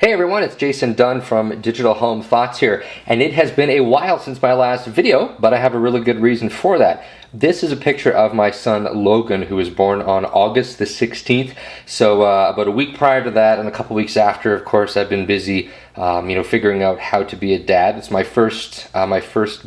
Hey everyone, it's Jason Dunn from Digital Home Thoughts here, and it has been a while since my last video, but I have a really good reason for that. This is a picture of my son Logan, who was born on August the 16th. So about a week prior to that and a couple weeks after, of course, I've been busy figuring out how to be a dad. It's my first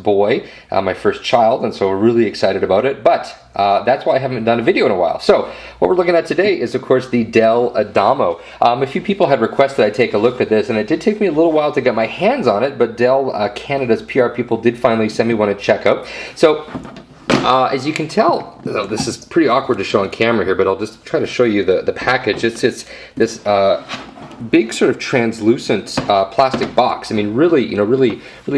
boy, my first child, and so we're really excited about it. But that's why I haven't done a video in a while. So what we're looking at today is, of course, the Dell Adamo. A few people had requested I take a look at this, and it did take me a little while to get my hands on it, but Dell Canada's PR people did finally send me one to check out. So as you can tell, this is pretty awkward to show on camera here, but I'll just try to show you the package. It's this big sort of translucent plastic box. I mean, really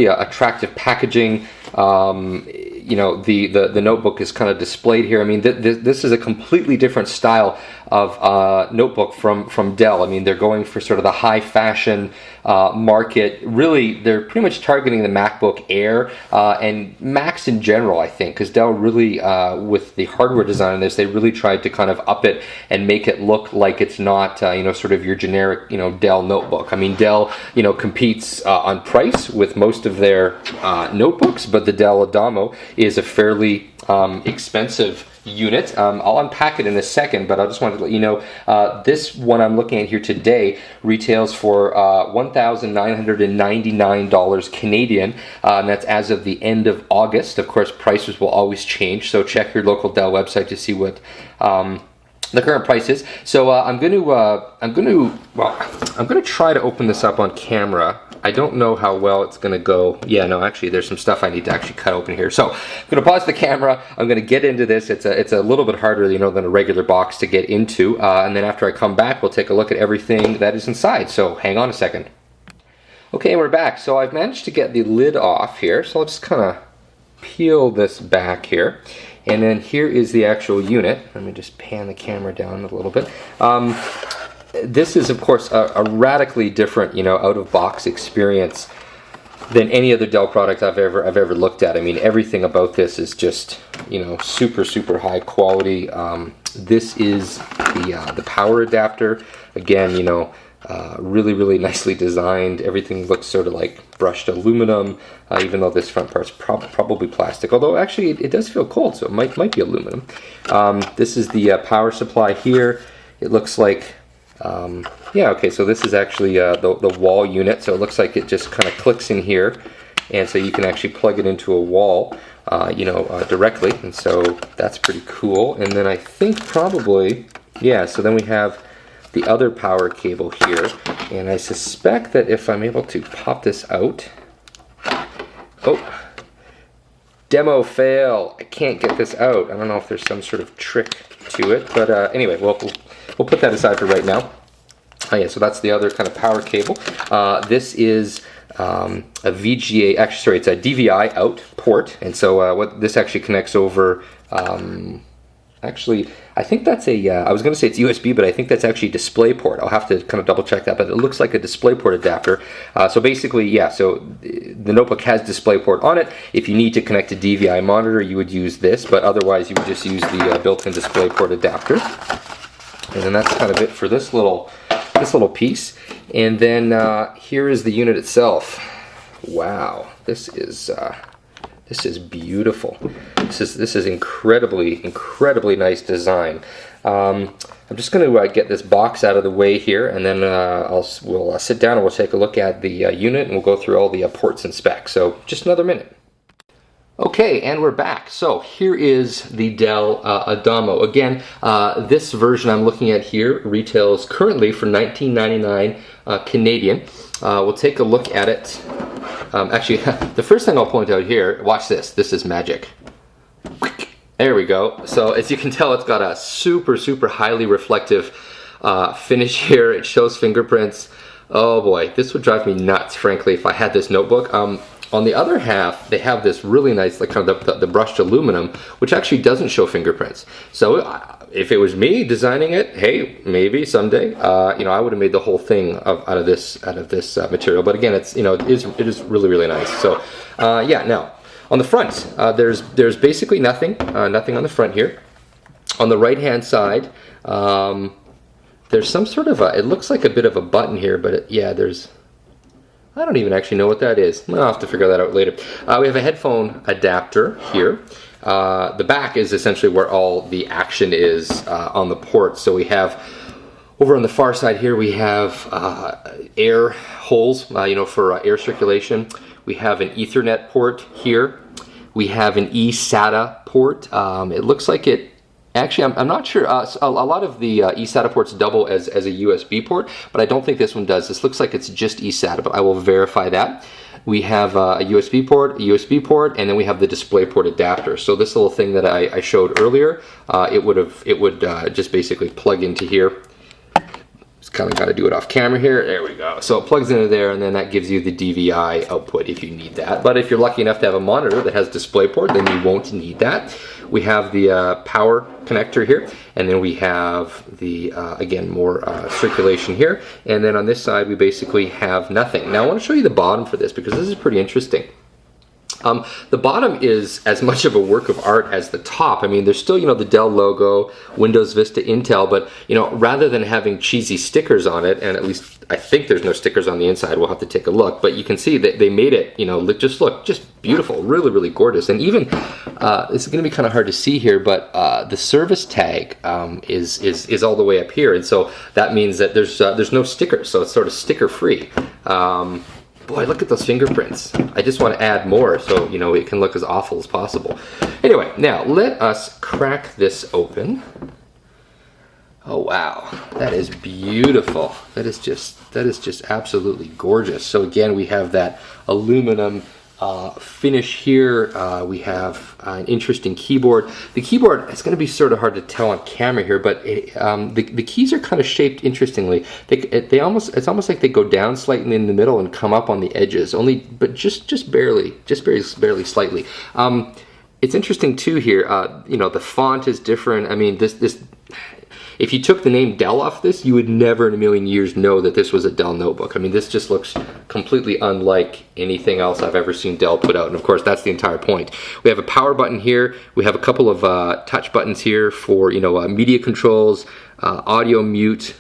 attractive packaging. The notebook is kind of displayed here. I mean, this is a completely different style of notebook from Dell. I mean, they're going for sort of the high fashion market. Really, they're pretty much targeting the MacBook Air and Macs in general, I think, because Dell really, with the hardware design of this, they really tried to kind of up it and make it look like it's not, sort of your generic, Dell notebook. I mean, Dell, competes on price with most of their notebooks, but the Dell Adamo is a fairly expensive unit. I'll unpack it in a second, but I just wanted to let you know this one I'm looking at here today retails for $1,999 Canadian, and that's as of the end of August. Of course, prices will always change, so check your local Dell website to see what the current price is. So I'm going to try to open this up on camera. I don't know how well it's going to go. Yeah, no, actually, there's some stuff I need to actually cut open here. So I'm going to pause the camera. I'm going to get into this. It's a little bit harder, than a regular box to get into. And then after I come back, we'll take a look at everything that is inside. So hang on a second. Okay, we're back. So I've managed to get the lid off here. So I'll just kind of peel this back here. And then here is the actual unit. Let me just pan the camera down a little bit. This is, of course, a radically different, out-of-box experience than any other Dell product I've ever looked at. I mean, everything about this is just, super high quality. This is the power adapter. Again, really nicely designed. Everything looks sort of like brushed aluminum, even though this front part's probably plastic. Although actually it does feel cold, so it might be aluminum. This is the power supply here. It looks like okay, so this is actually the wall unit, so it looks like it just kind of clicks in here, and so you can actually plug it into a wall, directly, and so that's pretty cool. And then I think probably, so then we have the other power cable here, and I suspect that if I'm able to pop this out, demo fail, I can't get this out. I don't know if there's some sort of trick to it, but anyway, we'll put that aside for right now. So that's the other kind of power cable. This is a VGA, actually, sorry, it's a DVI out port, and so what this actually connects over, actually, I think that's I was going to say it's USB, but I think that's actually display port. I'll have to kind of double check that, but it looks like a display port adapter. So basically, so the notebook has display port on it. If you need to connect a DVI monitor, you would use this, but otherwise you would just use the built-in display port adapter. And then that's kind of it for this little piece. And then here is the unit itself. Wow, this is beautiful. This is incredibly nice design. I'm just going to get this box out of the way here, and then we'll sit down and we'll take a look at the unit, and we'll go through all the ports and specs. So just another minute. Okay, and we're back. So here is the Dell Adamo. Again, this version I'm looking at here retails currently for $19.99 Canadian. We'll take a look at it. Actually, the first thing I'll point out here, watch this. This is magic. There we go. So as you can tell, it's got a super highly reflective finish here. It shows fingerprints. Oh boy, this would drive me nuts, frankly, if I had this notebook. On the other half, they have this really nice, like kind of the brushed aluminum, which actually doesn't show fingerprints. So if it was me designing it, hey, maybe someday, I would have made the whole thing out of this material. But again, it's it is really nice. So now on the front, there's basically nothing on the front here. On the right hand side, there's some sort of it looks like a bit of a button here, but yeah, I don't even actually know what that is. I'll have to figure that out later. We have a headphone adapter here. The back is essentially where all the action is on the port. So we have, over on the far side here, we have air holes, for air circulation. We have an Ethernet port here. We have an eSATA port. It looks like it, actually, I'm not sure. A lot of the eSATA ports double as a USB port, but I don't think this one does. This looks like it's just eSATA, but I will verify that. We have a USB port, and then we have the DisplayPort adapter. So this little thing that I showed earlier, it would just basically plug into here. Just kind of got to do it off camera here. There we go. So it plugs into there, and then that gives you the DVI output if you need that. But if you're lucky enough to have a monitor that has DisplayPort, then you won't need that. We have the power connector here, and then we have the, again, more circulation here. And then on this side, we basically have nothing. Now I want to show you the bottom for this because this is pretty interesting. The bottom is as much of a work of art as the top. I mean, there's still, the Dell logo, Windows, Vista, Intel, but, rather than having cheesy stickers on it, and at least I think there's no stickers on the inside, we'll have to take a look, but you can see that they made it, just beautiful, really, really gorgeous. And even, this is going to be kind of hard to see here, but the service tag is all the way up here, and so that means that there's no stickers, so it's sort of sticker free. Boy, look at those fingerprints. I just want to add more so, it can look as awful as possible. Anyway, now let us crack this open. Oh, wow. That is beautiful. That is just absolutely gorgeous. So again, we have that aluminum finish here. We have an interesting keyboard. The keyboard, it's going to be sort of hard to tell on camera here, but the keys are kind of shaped interestingly. It's almost like they go down slightly in the middle and come up on the edges, but just barely slightly. It's interesting too here. The font is different. I mean, this. If you took the name Dell off this, you would never in a million years know that this was a Dell notebook. I mean, this just looks completely unlike anything else I've ever seen Dell put out. And of course, that's the entire point. We have a power button here. We have a couple of touch buttons here for, media controls, audio mute,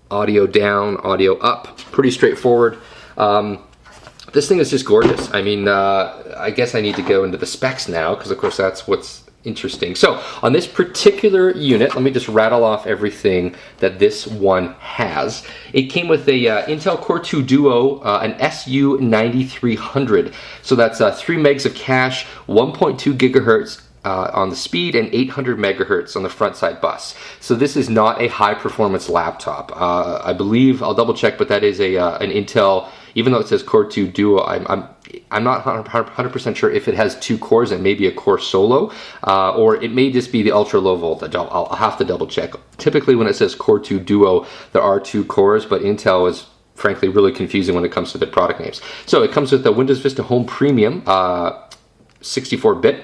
audio down, audio up. Pretty straightforward. This thing is just gorgeous. I mean, I guess I need to go into the specs now because, of course, that's what's interesting. So on this particular unit, let me just rattle off everything that this one has. It came with a Intel Core 2 Duo, an SU9300. So that's 3 megs of cache, 1.2 gigahertz on the speed, and 800 megahertz on the front side bus. So this is not a high performance laptop. I believe, I'll double check, but that is an Intel, even though it says Core 2 Duo, I'm not 100% sure if it has 2 cores and maybe a core solo, or it may just be the ultra low voltage. I'll have to double check. Typically when it says Core 2 Duo, there are 2 cores, but Intel is frankly really confusing when it comes to the product names. So it comes with the Windows Vista Home Premium 64-bit.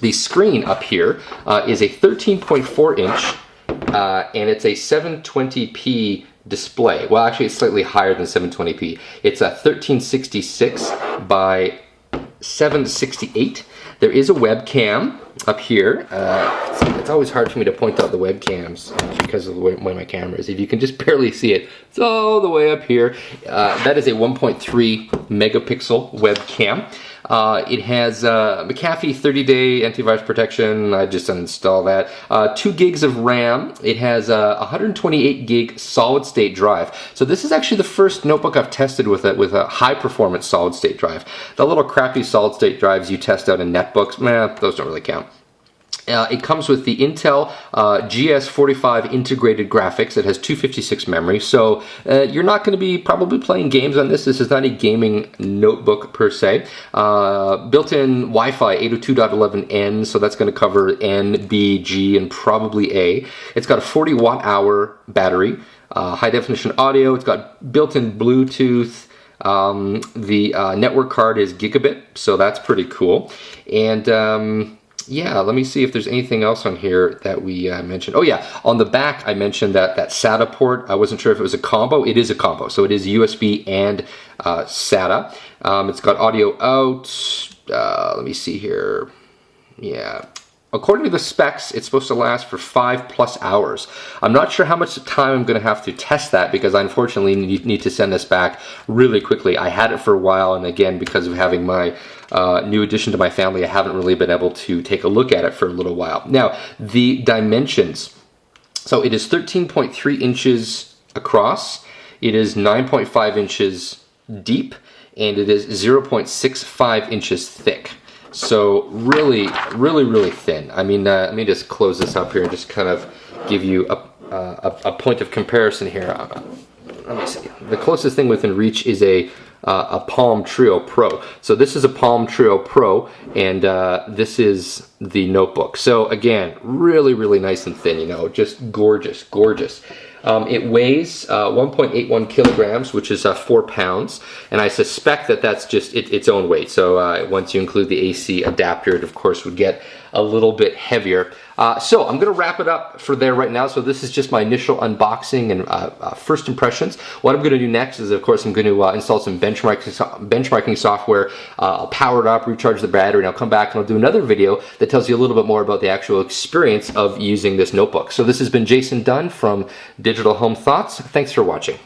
The screen up here is a 13.4 inch, and it's a 720p display. Well, actually, it's slightly higher than 720p. It's a 1366 by 768. There is a webcam up here. It's always hard for me to point out the webcams because of the way my camera is. If you can just barely see it, it's all the way up here. That is a 1.3 megapixel webcam. It has McAfee 30-day antivirus protection. I just uninstalled that. 2 gigs of RAM. It has a 128 gig solid-state drive. So this is actually the first notebook I've tested with a high-performance solid-state drive. The little crappy solid-state drives you test out in netbooks, those don't really count. It comes with the Intel GS45 integrated graphics. It has 256 memory, so you're not going to be probably playing games on this. This is not a gaming notebook per se. Built-in Wi-Fi 802.11n, so that's going to cover N, B, G, and probably A. It's got a 40 watt-hour battery, high-definition audio. It's got built-in Bluetooth. The network card is gigabit, so that's pretty cool. And yeah, let me see if there's anything else on here that we mentioned. Oh yeah, on the back I mentioned that SATA port. I wasn't sure if it was a combo. It is a combo, so it is USB and SATA. It's got audio out. Let me see here. Yeah, according to the specs, it's supposed to last for 5+ hours. I'm not sure how much time I'm going to have to test that because I unfortunately need to send this back really quickly. I had it for a while, and again, because of having my new addition to my family, I haven't really been able to take a look at it for a little while. Now, the dimensions. So it is 13.3 inches across, it is 9.5 inches deep, and it is 0.65 inches thick. So really, really, really thin. I mean, let me just close this up here and just kind of give you a point of comparison here. Let me see. The closest thing within reach is a Palm Trio Pro. So this is a Palm Trio Pro, and this is the notebook. So again, really, really nice and thin, you know, just gorgeous, gorgeous. It weighs 1.81 kilograms, which is 4 pounds, and I suspect that that's just its own weight. So once you include the AC adapter, it of course would get a little bit heavier. So I'm going to wrap it up for there right now. So this is just my initial unboxing and first impressions. What I'm going to do next is, of course, I'm going to install some benchmarking software. I'll power it up, recharge the battery, and I'll come back and I'll do another video that tells you a little bit more about the actual experience of using this notebook. So this has been Jason Dunn from Digital Home Thoughts. Thanks for watching.